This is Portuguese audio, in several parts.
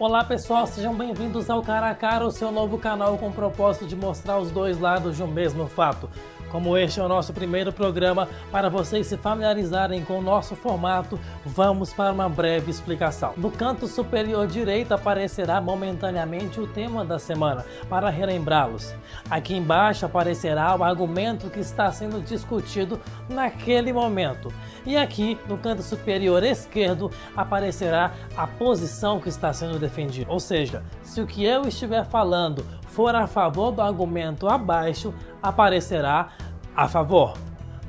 Olá pessoal, sejam bem-vindos ao Cara a Cara, o seu novo canal com o propósito de mostrar os dois lados de um mesmo fato. Como este é o nosso primeiro programa, para vocês se familiarizarem com o nosso formato, vamos para uma breve explicação. No canto superior direito aparecerá momentaneamente o tema da semana, para relembrá-los. Aqui embaixo aparecerá o argumento que está sendo discutido naquele momento. E aqui, no canto superior esquerdo, aparecerá a posição que está sendo defendida. Ou seja, se o que eu estiver falando for a favor do argumento abaixo, aparecerá a favor.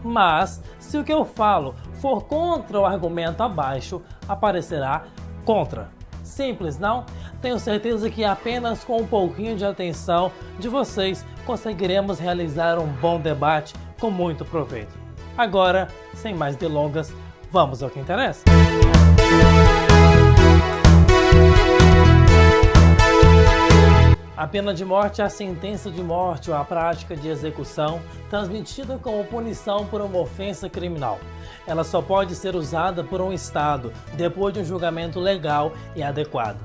Mas, se o que eu falo for contra o argumento abaixo, aparecerá contra. Simples, não? Tenho certeza que apenas com um pouquinho de atenção de vocês conseguiremos realizar um bom debate com muito proveito. Agora, sem mais delongas, vamos ao que interessa. A pena de morte é a sentença de morte ou a prática de execução transmitida como punição por uma ofensa criminal. Ela só pode ser usada por um Estado depois de um julgamento legal e adequado.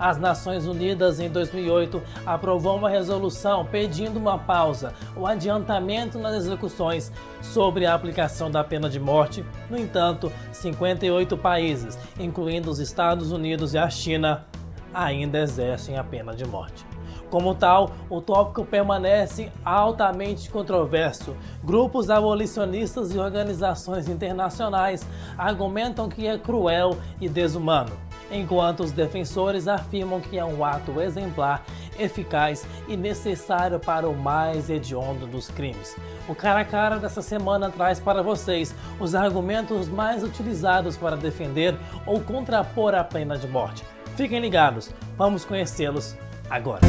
As Nações Unidas, em 2008, aprovou uma resolução pedindo uma pausa ou adiantamento nas execuções sobre a aplicação da pena de morte. No entanto, 58 países, incluindo os Estados Unidos e a China, ainda exercem a pena de morte. Como tal, o tópico permanece altamente controverso. Grupos abolicionistas e organizações internacionais argumentam que é cruel e desumano, enquanto os defensores afirmam que é um ato exemplar, eficaz e necessário para o mais hediondo dos crimes. O Cara a Cara dessa semana traz para vocês os argumentos mais utilizados para defender ou contrapor a pena de morte. Fiquem ligados, vamos conhecê-los agora.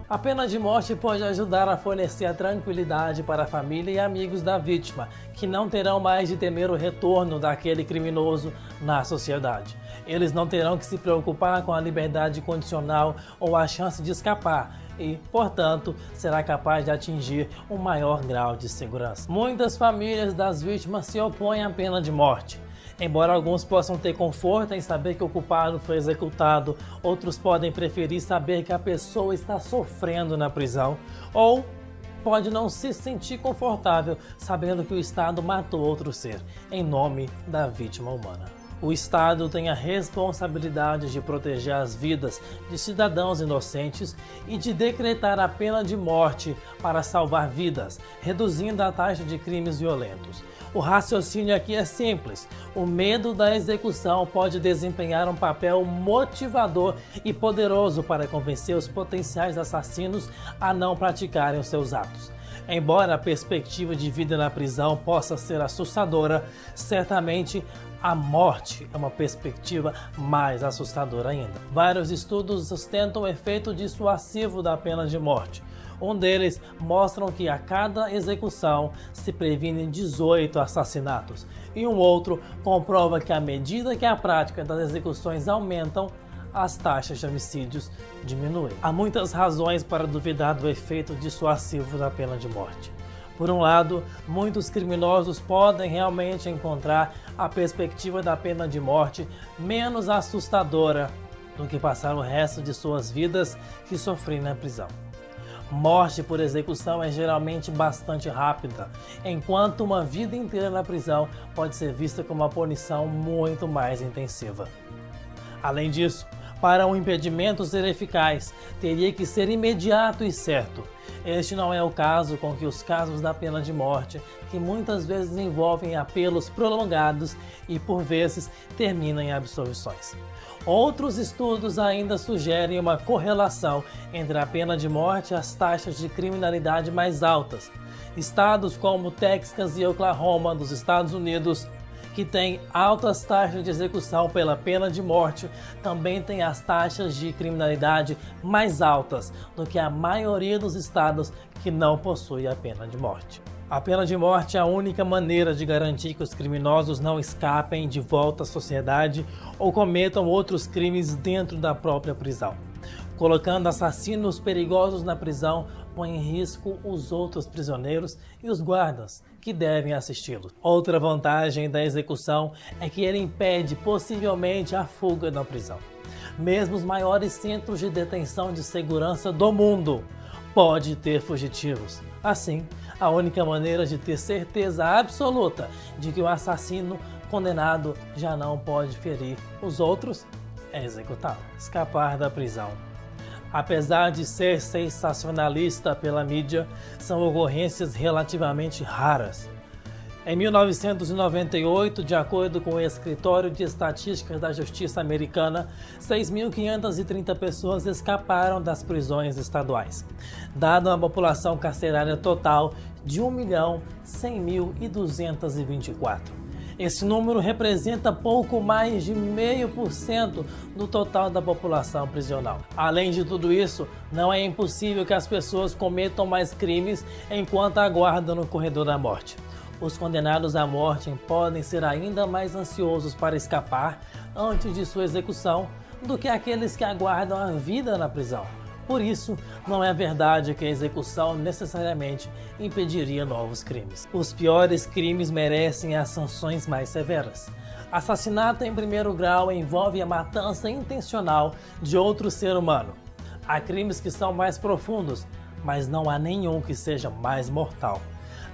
A pena de morte pode ajudar a fornecer a tranquilidade para a família e amigos da vítima, que não terão mais de temer o retorno daquele criminoso na sociedade. Eles não terão que se preocupar com a liberdade condicional ou a chance de escapar e, portanto, será capaz de atingir um maior grau de segurança. Muitas famílias das vítimas se opõem à pena de morte. Embora alguns possam ter conforto em saber que o culpado foi executado, outros podem preferir saber que a pessoa está sofrendo na prisão, ou pode não se sentir confortável sabendo que o Estado matou outro ser, em nome da vítima humana. O Estado tem a responsabilidade de proteger as vidas de cidadãos inocentes e de decretar a pena de morte para salvar vidas, reduzindo a taxa de crimes violentos. O raciocínio aqui é simples. O medo da execução pode desempenhar um papel motivador e poderoso para convencer os potenciais assassinos a não praticarem os seus atos. Embora a perspectiva de vida na prisão possa ser assustadora, certamente a morte é uma perspectiva mais assustadora ainda. Vários estudos sustentam o efeito dissuasivo da pena de morte. Um deles mostram que a cada execução se previnem 18 assassinatos, e um outro comprova que à medida que a prática das execuções aumentam, as taxas de homicídios diminuem. Há muitas razões para duvidar do efeito dissuasivo da pena de morte. Por um lado, muitos criminosos podem realmente encontrar a perspectiva da pena de morte menos assustadora do que passar o resto de suas vidas que sofrem na prisão. Morte por execução é geralmente bastante rápida, enquanto uma vida inteira na prisão pode ser vista como uma punição muito mais intensiva. Além disso, para um impedimento ser eficaz, teria que ser imediato e certo. Este não é o caso com que os casos da pena de morte, que muitas vezes envolvem apelos prolongados e, por vezes, terminam em absolvições. Outros estudos ainda sugerem uma correlação entre a pena de morte e as taxas de criminalidade mais altas. Estados como Texas e Oklahoma, dos Estados Unidos, que têm altas taxas de execução pela pena de morte, também têm as taxas de criminalidade mais altas do que a maioria dos estados que não possuem a pena de morte. A pena de morte é a única maneira de garantir que os criminosos não escapem de volta à sociedade ou cometam outros crimes dentro da própria prisão. Colocando assassinos perigosos na prisão, põe em risco os outros prisioneiros e os guardas que devem assisti-los. Outra vantagem da execução é que ele impede possivelmente a fuga da prisão. Mesmo os maiores centros de detenção de segurança do mundo podem ter fugitivos. Assim, a única maneira de ter certeza absoluta de que o assassino condenado já não pode ferir os outros é executá-lo. Escapar da prisão. Apesar de ser sensacionalista pela mídia, são ocorrências relativamente raras. Em 1998, de acordo com o Escritório de Estatísticas da Justiça Americana, 6.530 pessoas escaparam das prisões estaduais, dado uma população carcerária total de 1.100.224. Esse número representa pouco mais de 0,5% do total da população prisional. Além de tudo isso, não é impossível que as pessoas cometam mais crimes enquanto aguardam no corredor da morte. Os condenados à morte podem ser ainda mais ansiosos para escapar antes de sua execução do que aqueles que aguardam a vida na prisão. Por isso, não é verdade que a execução necessariamente impediria novos crimes. Os piores crimes merecem as sanções mais severas. Assassinato em primeiro grau envolve a matança intencional de outro ser humano. Há crimes que são mais profundos, mas não há nenhum que seja mais mortal.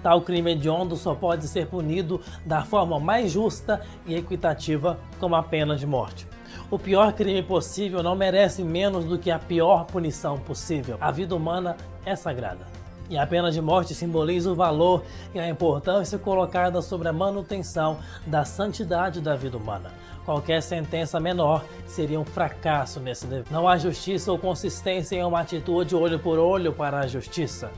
Tal crime hediondo só pode ser punido da forma mais justa e equitativa, como a pena de morte. O pior crime possível não merece menos do que a pior punição possível. A vida humana é sagrada. E a pena de morte simboliza o valor e a importância colocada sobre a manutenção da santidade da vida humana. Qualquer sentença menor seria um fracasso nesse dever. Não há justiça ou consistência em uma atitude olho por olho para a justiça.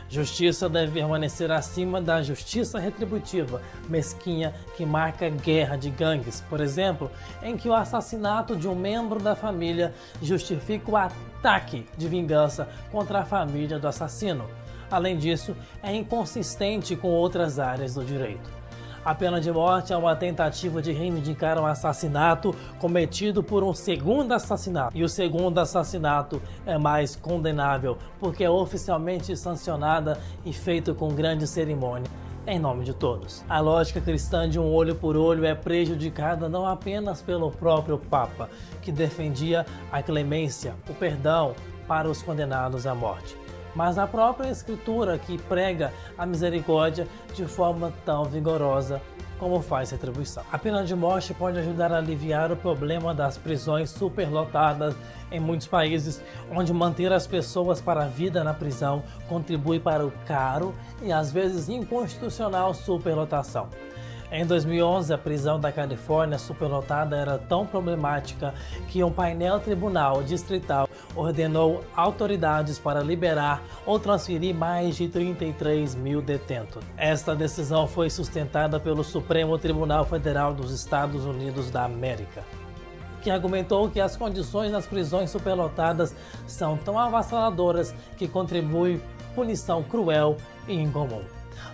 Justiça deve permanecer acima da justiça retributiva, mesquinha, que marca guerra de gangues, por exemplo, em que o assassinato de um membro da família justifica o ataque de vingança contra a família do assassino. Além disso, é inconsistente com outras áreas do direito. A pena de morte é uma tentativa de reivindicar um assassinato cometido por um segundo assassinato. E o segundo assassinato é mais condenável, porque é oficialmente sancionada e feito com grande cerimônia, em nome de todos. A lógica cristã de um olho por olho é prejudicada não apenas pelo próprio Papa, que defendia a clemência, o perdão para os condenados à morte, mas a própria Escritura, que prega a misericórdia de forma tão vigorosa como faz retribuição. A pena de morte pode ajudar a aliviar o problema das prisões superlotadas em muitos países, onde manter as pessoas para a vida na prisão contribui para o caro e às vezes inconstitucional superlotação. Em 2011, a prisão da Califórnia superlotada era tão problemática que um painel tribunal distrital ordenou autoridades para liberar ou transferir mais de 33 mil detentos. Esta decisão foi sustentada pelo Supremo Tribunal Federal dos Estados Unidos da América, que argumentou que as condições nas prisões superlotadas são tão avassaladoras que contribuem punição cruel e incomum.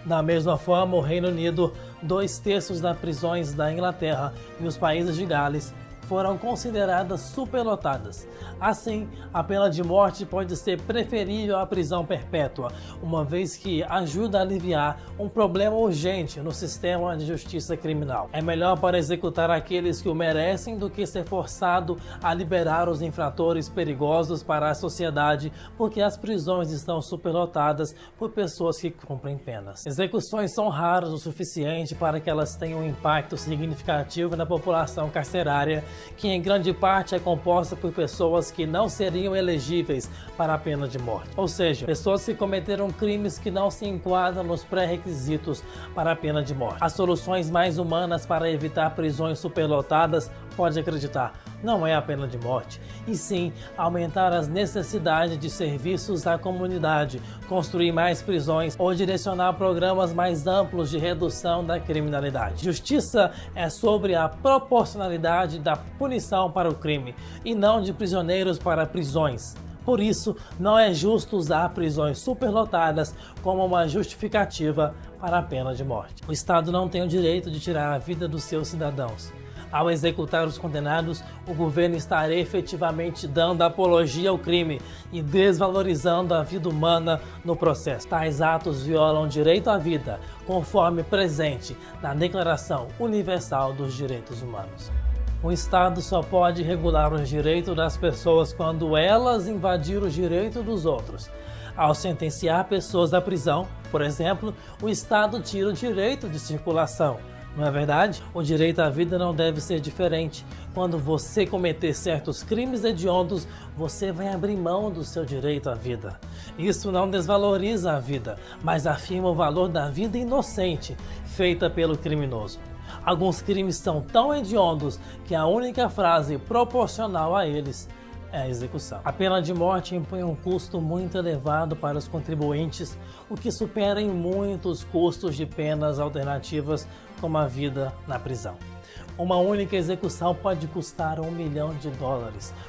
Da mesma forma, o Reino Unido, 2/3 das prisões da Inglaterra e os países de Gales foram consideradas superlotadas. Assim, a pena de morte pode ser preferível à prisão perpétua, uma vez que ajuda a aliviar um problema urgente no sistema de justiça criminal. É melhor para executar aqueles que o merecem do que ser forçado a liberar os infratores perigosos para a sociedade, porque as prisões estão superlotadas por pessoas que cumprem penas. Execuções são raras o suficiente para que elas tenham um impacto significativo na população carcerária, que em grande parte é composta por pessoas que não seriam elegíveis para a pena de morte. Ou seja, pessoas que cometeram crimes que não se enquadram nos pré-requisitos para a pena de morte. As soluções mais humanas para evitar prisões superlotadas, pode acreditar, não é a pena de morte, e sim aumentar as necessidades de serviços à comunidade, construir mais prisões ou direcionar programas mais amplos de redução da criminalidade. Justiça é sobre a proporcionalidade da punição para o crime e não de prisioneiros para prisões. Por isso, não é justo usar prisões superlotadas como uma justificativa para a pena de morte. O Estado não tem o direito de tirar a vida dos seus cidadãos. Ao executar os condenados, o governo estaria efetivamente dando apologia ao crime e desvalorizando a vida humana no processo. Tais atos violam o direito à vida, conforme presente na Declaração Universal dos Direitos Humanos. O Estado só pode regular os direitos das pessoas quando elas invadirem os direitos dos outros. Ao sentenciar pessoas à prisão, por exemplo, o Estado tira o direito de circulação. Não é verdade? O direito à vida não deve ser diferente. Quando você cometer certos crimes hediondos, você vai abrir mão do seu direito à vida. Isso não desvaloriza a vida, mas afirma o valor da vida inocente feita pelo criminoso. Alguns crimes são tão hediondos que a única frase proporcional a eles é a execução. A pena de morte impõe um custo muito elevado para os contribuintes, o que supera em muitos custos de penas alternativas, como a vida na prisão. Uma única execução pode custar $1 milhão,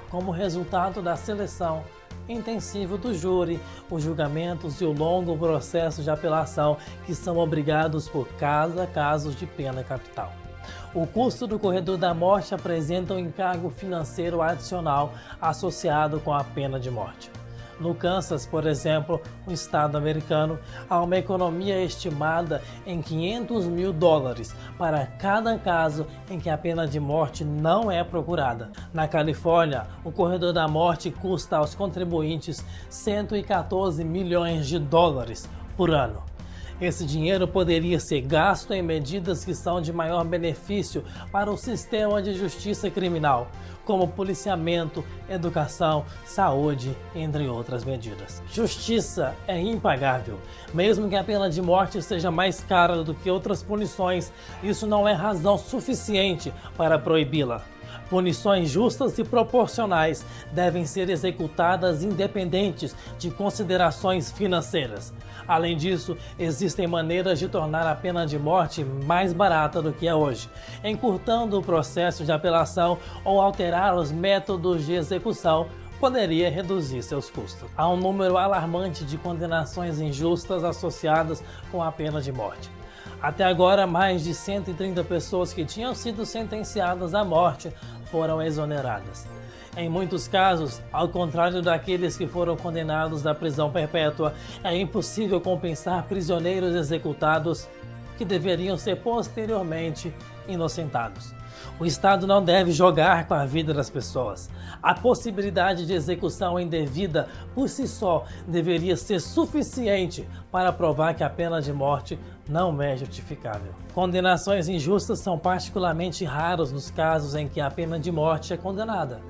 como resultado da seleção intensiva do júri, os julgamentos e o longo processo de apelação que são obrigados por cada caso de pena capital. O custo do corredor da morte apresenta um encargo financeiro adicional associado com a pena de morte. No Kansas, por exemplo, um estado americano, há uma economia estimada em $500 mil para cada caso em que a pena de morte não é procurada. Na Califórnia, o corredor da morte custa aos contribuintes $114 milhões por ano. Esse dinheiro poderia ser gasto em medidas que são de maior benefício para o sistema de justiça criminal, como policiamento, educação, saúde, entre outras medidas. Justiça é impagável. Mesmo que a pena de morte seja mais cara do que outras punições, isso não é razão suficiente para proibi-la. Punições justas e proporcionais devem ser executadas independentes de considerações financeiras. Além disso, existem maneiras de tornar a pena de morte mais barata do que é hoje, encurtando o processo de apelação ou alterar os métodos de execução poderia reduzir seus custos. Há um número alarmante de condenações injustas associadas com a pena de morte. Até agora, mais de 130 pessoas que tinham sido sentenciadas à morte foram exoneradas. Em muitos casos, ao contrário daqueles que foram condenados à prisão perpétua, é impossível compensar prisioneiros executados que deveriam ser posteriormente inocentados. O Estado não deve jogar com a vida das pessoas. A possibilidade de execução indevida por si só deveria ser suficiente para provar que a pena de morte não é justificável. Condenações injustas são particularmente raras nos casos em que a pena de morte é condenada.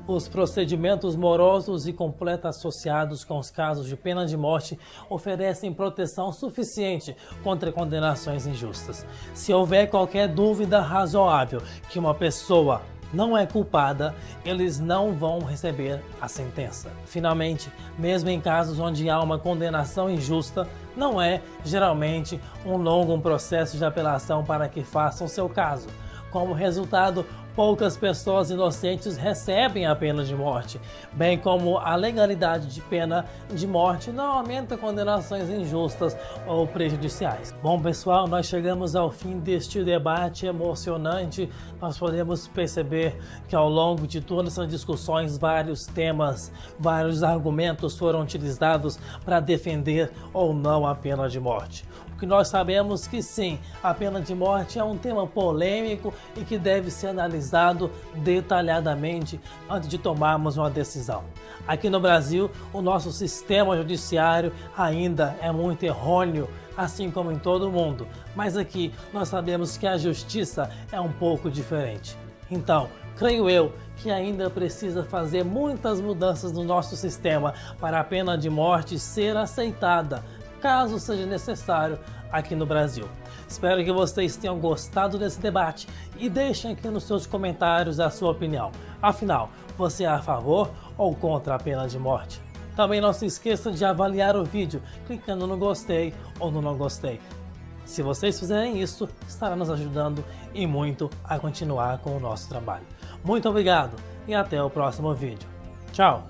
Os procedimentos morosos e completos associados com os casos de pena de morte oferecem proteção suficiente contra condenações injustas. Se houver qualquer dúvida razoável que uma pessoa não é culpada, eles não vão receber a sentença. Finalmente, mesmo em casos onde há uma condenação injusta, não é, geralmente, um longo processo de apelação para que façam seu caso. Como resultado, poucas pessoas inocentes recebem a pena de morte, bem como a legalidade de pena de morte não aumenta condenações injustas ou prejudiciais. Bom, pessoal, nós chegamos ao fim deste debate emocionante. Nós podemos perceber que ao longo de todas essas discussões, vários temas, vários argumentos foram utilizados para defender ou não a pena de morte. Que nós sabemos que sim, a pena de morte é um tema polêmico e que deve ser analisado detalhadamente antes de tomarmos uma decisão. Aqui no Brasil, o nosso sistema judiciário ainda é muito errôneo, assim como em todo o mundo, mas aqui nós sabemos que a justiça é um pouco diferente. Então, creio eu que ainda precisa fazer muitas mudanças no nosso sistema para a pena de morte ser aceitada, caso seja necessário, aqui no Brasil. Espero que vocês tenham gostado desse debate e deixem aqui nos seus comentários a sua opinião. Afinal, você é a favor ou contra a pena de morte? Também não se esqueça de avaliar o vídeo clicando no gostei ou no não gostei. Se vocês fizerem isso, estará nos ajudando e muito a continuar com o nosso trabalho. Muito obrigado e até o próximo vídeo. Tchau!